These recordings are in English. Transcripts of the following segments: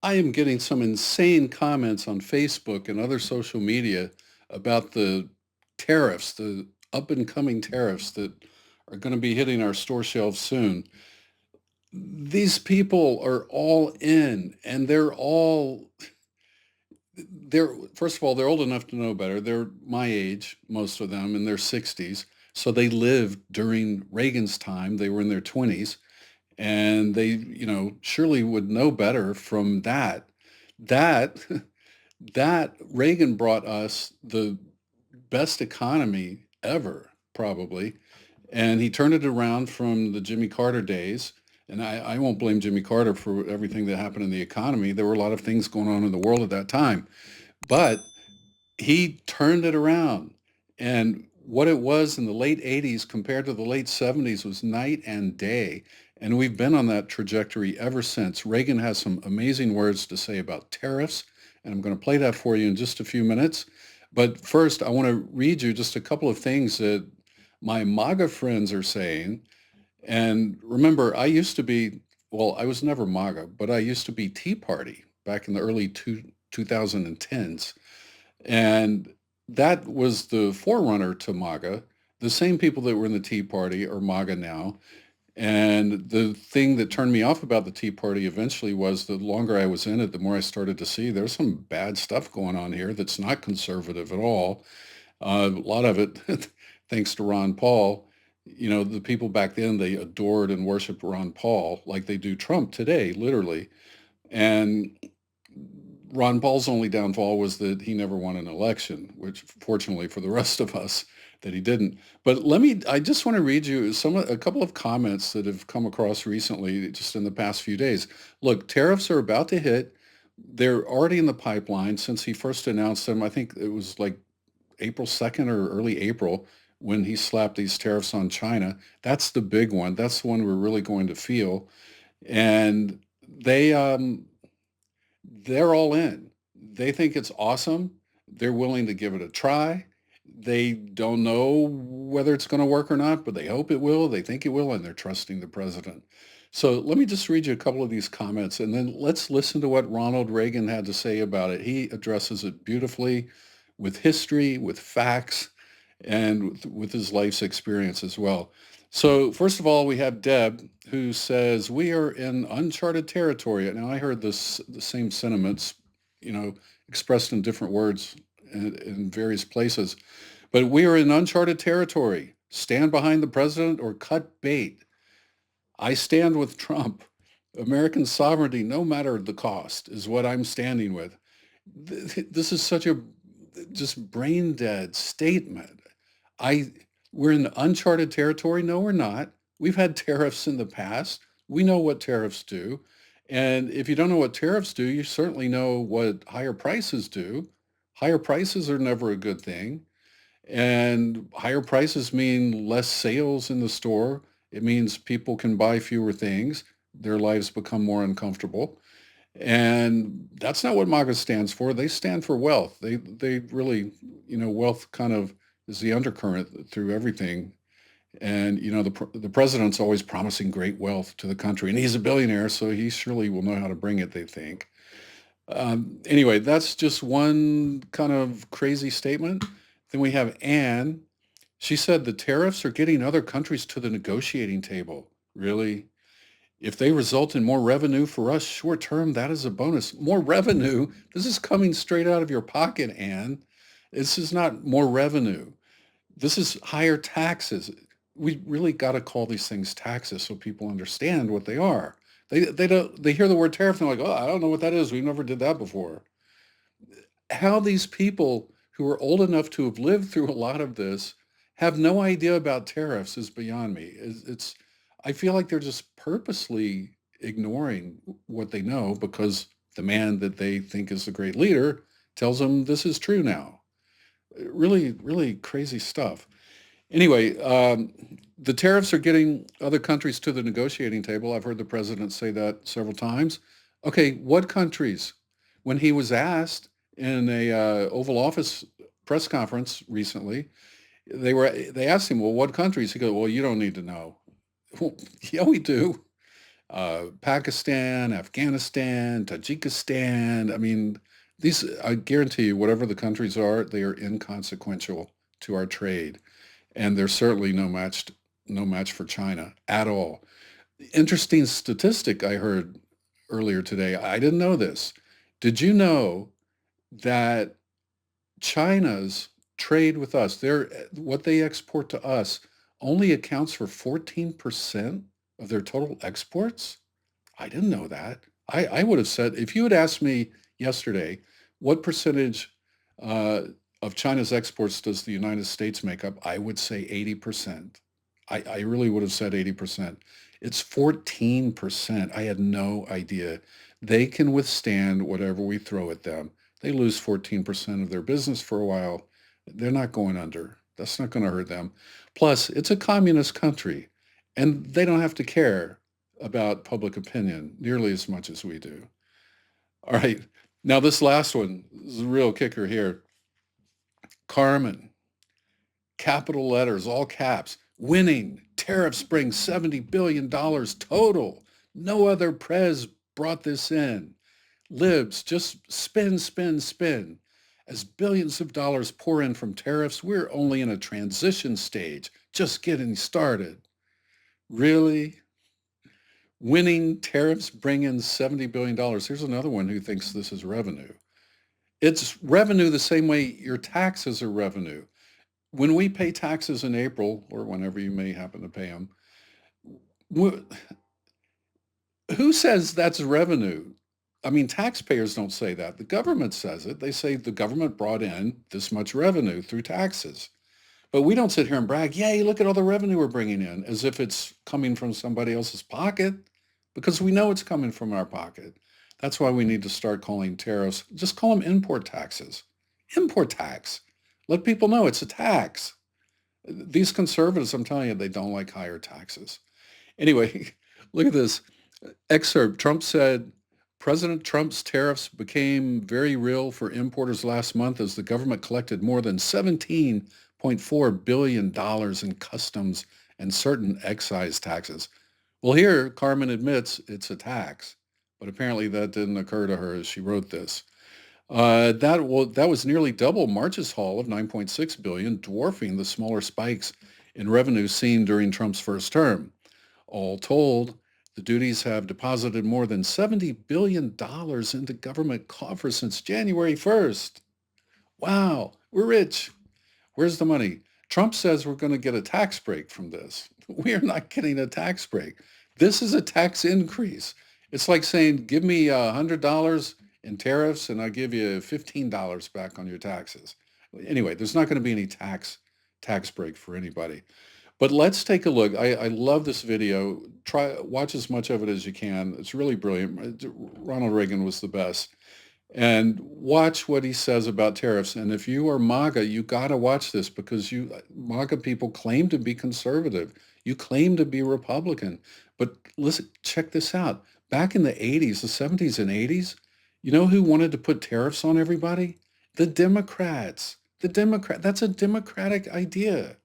I am getting some insane comments on Facebook and other social media about the tariffs, the up and coming tariffs that are going to be hitting our store shelves soon. These people are all in and they're first of all, they're old enough to know better. They're my age, most of them in their 60s. So they lived during Reagan's time. They were in their 20s and they, surely would know better from that. That that Reagan brought us the best economy ever, probably, and he turned it around from the Jimmy Carter days. And I won't blame Jimmy Carter for everything that happened in the economy. There were a lot of things going on in the world at that time, but he turned it around. And what it was in the late 80s compared to the late 70s was night and day. And we've been on that trajectory ever since. Reagan has some amazing words to say about tariffs, and I'm going to play that for you in just a few minutes. But first, I want to read you just a couple of things that my MAGA friends are saying. And remember, I was never MAGA, but I used to be Tea Party back in the early 2010s. And that was the forerunner to MAGA. The same people that were in the Tea Party are MAGA now. And the thing that turned me off about the Tea Party eventually was the longer I was in it, the more I started to see there's some bad stuff going on here that's not conservative at all. A lot of it, thanks to Ron Paul. The people back then, they adored and worshiped Ron Paul like they do Trump today, literally. And Ron Paul's only downfall was that he never won an election, which fortunately for the rest of us that he didn't. But I just want to read you a couple of comments that have come across recently, just in the past few days. Look, tariffs are about to hit. They're already in the pipeline since he first announced them. I think it was like April 2nd or early April when he slapped these tariffs on China. That's the big one. That's the one we're really going to feel. And they're all in. They think it's awesome. They're willing to give it a try. They don't know whether it's going to work or not, but they hope it will. They think it will, and they're trusting the president. So let me just read you a couple of these comments, and then let's listen to what Ronald Reagan had to say about it. He addresses it beautifully with history, with facts, and with his life's experience as well. So first of all, we have Deb who says we are in uncharted territory. Now I heard the same sentiments, you know, expressed in different words in various places, but we are in uncharted territory. Stand behind the president or cut bait. I stand with Trump. American sovereignty, no matter the cost, is what I'm standing with. This is such a just brain dead statement. I We're in uncharted territory. No, we're not. We've had tariffs in the past. We know what tariffs do. And if you don't know what tariffs do, you certainly know what higher prices do. Higher prices are never a good thing. And higher prices mean less sales in the store. It means people can buy fewer things. Their lives become more uncomfortable. And that's not what MAGA stands for. They stand for wealth. They really, wealth kind of is the undercurrent through everything. And the president's always promising great wealth to the country, and he's a billionaire, so he surely will know how to bring it. They think. Anyway, that's just one kind of crazy statement. Then we have Anne. She said the tariffs are getting other countries to the negotiating table. Really? If they result in more revenue for us short term, that is a bonus. More revenue? This is coming straight out of your pocket, Anne. This is not more revenue. This is higher taxes. We really got to call these things taxes so people understand what they are. They hear the word tariff and they're like, oh, I don't know what that is. We never did that before. How these people who are old enough to have lived through a lot of this have no idea about tariffs is beyond me. I feel like they're just purposely ignoring what they know because the man that they think is the great leader tells them this is true now. Really, really crazy stuff. Anyway, the tariffs are getting other countries to the negotiating table. I've heard the president say that several times. Okay, what countries? When he was asked in a Oval Office press conference recently, they asked him, "Well, what countries?" He goes, "Well, you don't need to know." Well, yeah, we do. Pakistan, Afghanistan, Tajikistan. I mean, these, I guarantee you, whatever the countries are, they are inconsequential to our trade. And they're certainly no match for China at all. Interesting statistic I heard earlier today. I didn't know this. Did you know that China's trade with us, what they export to us, only accounts for 14% of their total exports? I didn't know that. I would have said, if you had asked me yesterday, what percentage uh, of China's exports does the United States make up? I would say 80%. I really would have said 80%. It's 14%. I had no idea. They can withstand whatever we throw at them. They lose 14% of their business for a while. They're not going under. That's not going to hurt them. Plus, it's a communist country, and they don't have to care about public opinion nearly as much as we do. All right. Now, this last one is a real kicker here. Carmen, capital letters, all caps, winning. Tariffs bring $70 billion total. No other prez brought this in. Libs, just spin, spin, spin. As billions of dollars pour in from tariffs, we're only in a transition stage, just getting started. Really? Winning tariffs bring in $70 billion. Here's another one who thinks this is revenue. It's revenue the same way your taxes are revenue. When we pay taxes in April, or whenever you may happen to pay them, who says that's revenue? I mean, taxpayers don't say that. The government says it. They say the government brought in this much revenue through taxes. But we don't sit here and brag, yay, look at all the revenue we're bringing in, as if it's coming from somebody else's pocket, because we know it's coming from our pocket. That's why we need to start calling tariffs, just call them import taxes. Import tax. Let people know it's a tax. These conservatives, I'm telling you, they don't like higher taxes. Anyway, look at this excerpt. Trump said, President Trump's tariffs became very real for importers last month as the government collected more than $17.4 billion in customs and certain excise taxes. Well, here, Carmen admits it's a tax, but apparently that didn't occur to her as she wrote this. That was nearly double March's haul of $9.6 billion, dwarfing the smaller spikes in revenue seen during Trump's first term. All told, the duties have deposited more than $70 billion into government coffers since January 1st. Wow, we're rich. Where's the money? Trump says we're going to get a tax break from this. We are not getting a tax break. This is a tax increase. It's like saying, give me $100 in tariffs and I'll give you $15 back on your taxes. Anyway, there's not going to be any tax break for anybody. But let's take a look. I love this video. Watch as much of it as you can. It's really brilliant. Ronald Reagan was the best. And watch what he says about tariffs. And if you are MAGA, you got to watch this because MAGA people claim to be conservative. You claim to be Republican. But listen, check this out. Back in the 80s, the 70s and 80s, you know who wanted to put tariffs on everybody? The Democrats. That's a Democratic idea,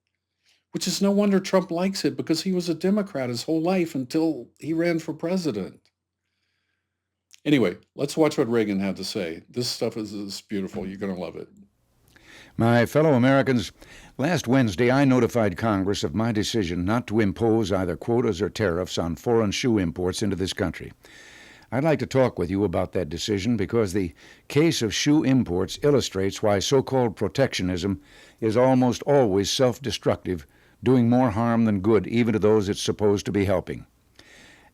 which is no wonder Trump likes it because he was a Democrat his whole life until he ran for president. Anyway, let's watch what Reagan had to say. This stuff is beautiful. You're going to love it. My fellow Americans, last Wednesday I notified Congress of my decision not to impose either quotas or tariffs on foreign shoe imports into this country. I'd like to talk with you about that decision because the case of shoe imports illustrates why so-called protectionism is almost always self-destructive, doing more harm than good even to those it's supposed to be helping.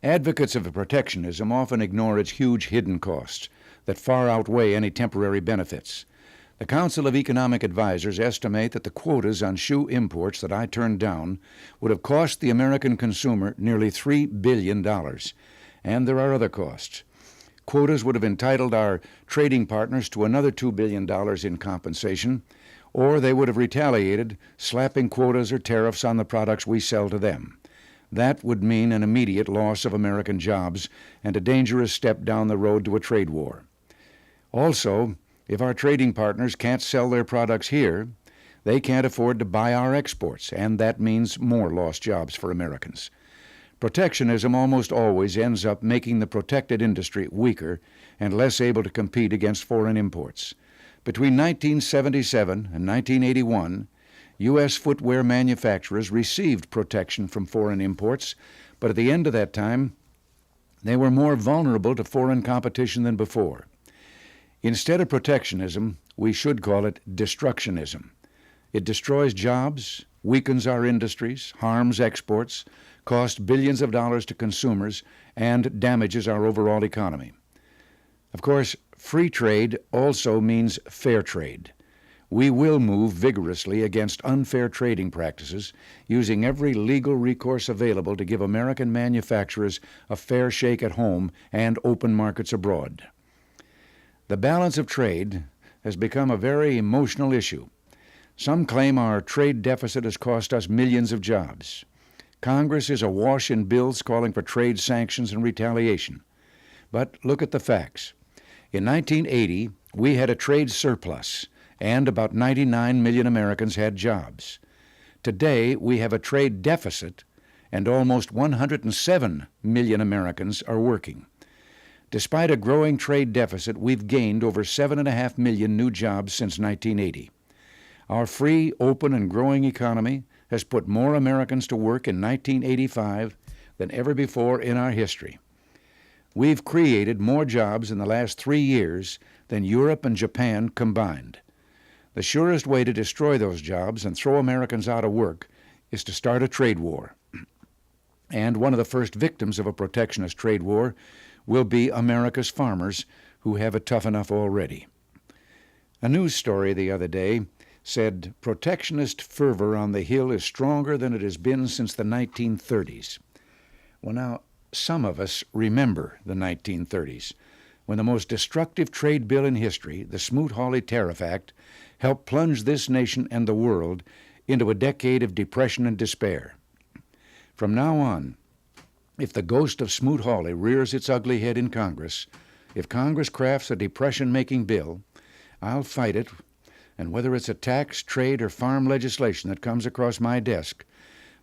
Advocates of protectionism often ignore its huge hidden costs that far outweigh any temporary benefits. The Council of Economic Advisers estimate that the quotas on shoe imports that I turned down would have cost the American consumer nearly $3 billion. And there are other costs. Quotas would have entitled our trading partners to another $2 billion in compensation, or they would have retaliated, slapping quotas or tariffs on the products we sell to them. That would mean an immediate loss of American jobs and a dangerous step down the road to a trade war. Also, if our trading partners can't sell their products here, they can't afford to buy our exports, and that means more lost jobs for Americans. Protectionism almost always ends up making the protected industry weaker and less able to compete against foreign imports. Between 1977 and 1981, U.S. footwear manufacturers received protection from foreign imports, but at the end of that time, they were more vulnerable to foreign competition than before. Instead of protectionism, we should call it destructionism. It destroys jobs, weakens our industries, harms exports, costs billions of dollars to consumers, and damages our overall economy. Of course, free trade also means fair trade. We will move vigorously against unfair trading practices, using every legal recourse available to give American manufacturers a fair shake at home and open markets abroad. The balance of trade has become a very emotional issue. Some claim our trade deficit has cost us millions of jobs. Congress is awash in bills calling for trade sanctions and retaliation. But look at the facts. In 1980, we had a trade surplus, and about 99 million Americans had jobs. Today, we have a trade deficit, and almost 107 million Americans are working. Despite a growing trade deficit, we've gained over 7.5 million new jobs since 1980. Our free, open, and growing economy has put more Americans to work in 1985 than ever before in our history. We've created more jobs in the last 3 years than Europe and Japan combined. The surest way to destroy those jobs and throw Americans out of work is to start a trade war. And one of the first victims of a protectionist trade war will be America's farmers, who have it tough enough already. A news story the other day said protectionist fervor on the Hill is stronger than it has been since the 1930s. Well, now, some of us remember the 1930s, when the most destructive trade bill in history, the Smoot-Hawley Tariff Act, helped plunge this nation and the world into a decade of depression and despair. From now on, if the ghost of Smoot-Hawley rears its ugly head in Congress, if Congress crafts a depression-making bill, I'll fight it, and whether it's a tax, trade, or farm legislation that comes across my desk,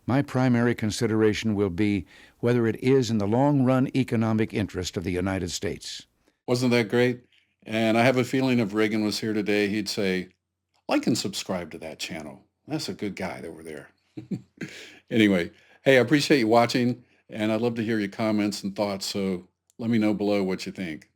my primary consideration will be whether it is in the long-run economic interest of the United States. Wasn't that great? And I have a feeling if Reagan was here today, he'd say, like and subscribe to that channel. That's a good guy over there. Anyway, hey, I appreciate you watching, and I'd love to hear your comments and thoughts, so let me know below what you think.